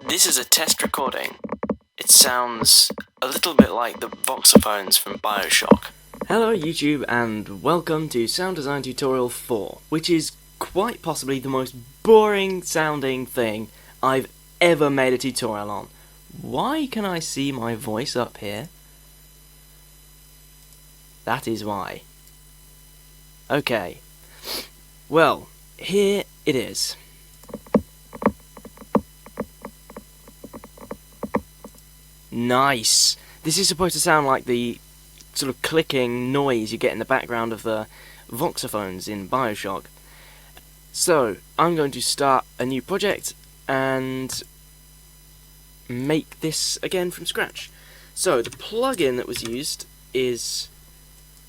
This is a test recording. It sounds a little bit like the Voxophones from Bioshock. Hello YouTube and welcome to Sound Design Tutorial 4, which is quite possibly the most boring sounding thing I've ever made a tutorial on. Why can I see my voice up here? That is why. Okay. Well, here it is. Nice! This is supposed to sound like the sort of clicking noise you get in the background of the Voxophones in Bioshock. So, I'm going to start a new project and make this again from scratch. So, the plugin that was used is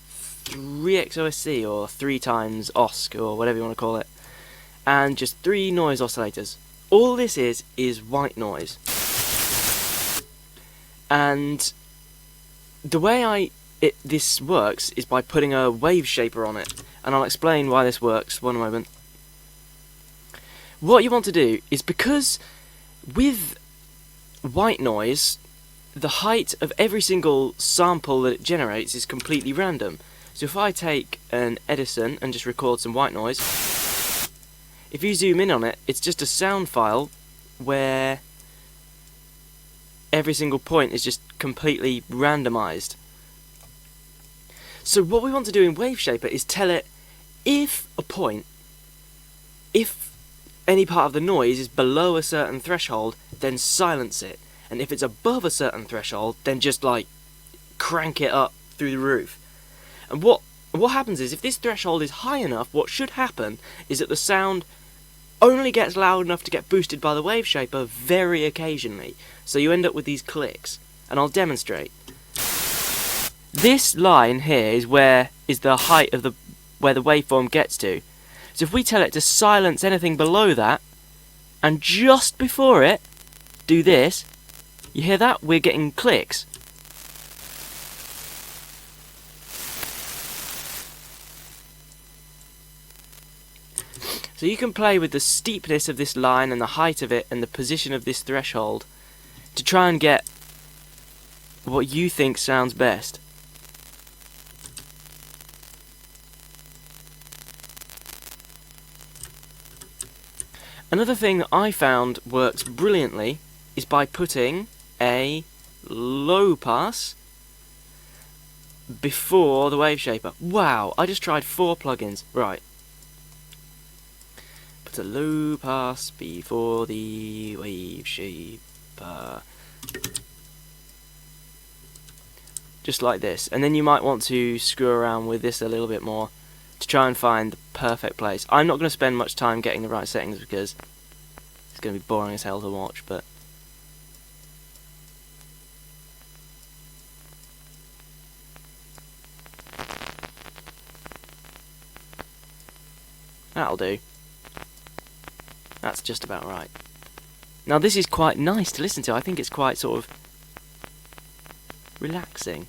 3xOSC, or 3 times OSC, or whatever you want to call it, and just 3 noise oscillators. All this is white noise. And the way this works is by putting a wave shaper on it, and I'll explain why this works one moment. What you want to do is, because with white noise, the height of every single sample that it generates is completely random. So if I take an Edison and just record some white noise, if you zoom in on it, it's just a sound file where every single point is just completely randomized. So what we want to do in Wave Shaper is tell it, if any part of the noise is below a certain threshold, then silence it. And if it's above a certain threshold, then just like crank it up through the roof. And what happens is, if this threshold is high enough, what should happen is that the sound only gets loud enough to get boosted by the wave shaper very occasionally. So you end up with these clicks, and I'll demonstrate. This line here is the height of where the waveform gets to. So if we tell it to silence anything below that, and just before it, do this, you hear that? We're getting clicks. So you can play with the steepness of this line and the height of it and the position of this threshold to try and get what you think sounds best. Another thing that I found works brilliantly is by putting a low pass before the wave shaper. Wow, I just tried 4 plugins. Right. Put a low pass before the wave shaper. Just like this. And then you might want to screw around with this a little bit more to try and find the perfect place. I'm not going to spend much time getting the right settings because it's going to be boring as hell to watch, but that'll do. That's just about right. Now this is quite nice to listen to. I think it's quite sort of relaxing.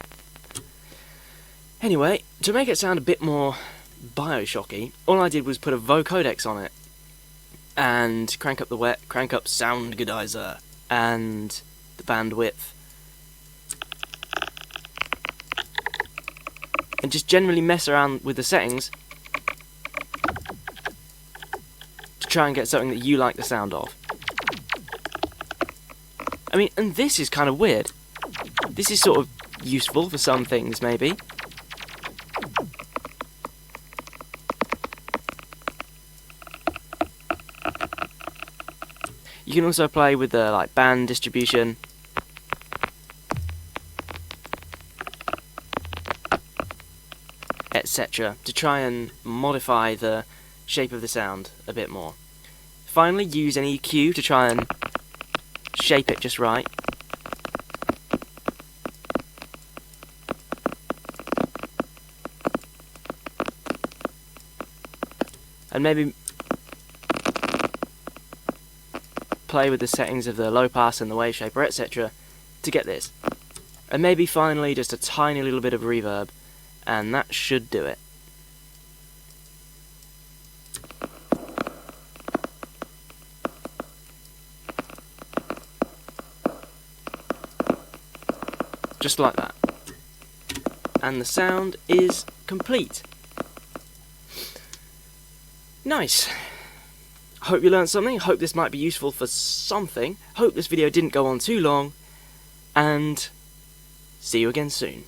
Anyway, to make it sound a bit more Bioshocky, all I did was put a vocodex on it and crank up sound goodizer and the bandwidth, and just generally mess around with the settings to try and get something that you like the sound of. I mean, and this is kind of weird. This is sort of useful for some things, maybe. You can also play with the band distribution, etc., to try and modify the shape of the sound a bit more. Finally, use an EQ to try and shape it just right. And maybe play with the settings of the low pass and the wave shaper, etc., to get this. And maybe finally just a tiny little bit of reverb, and that should do it. just like that. And the sound is complete. Nice. Hope you learned something. Hope this might be useful for something. Hope this video didn't go on too long. And see you again soon.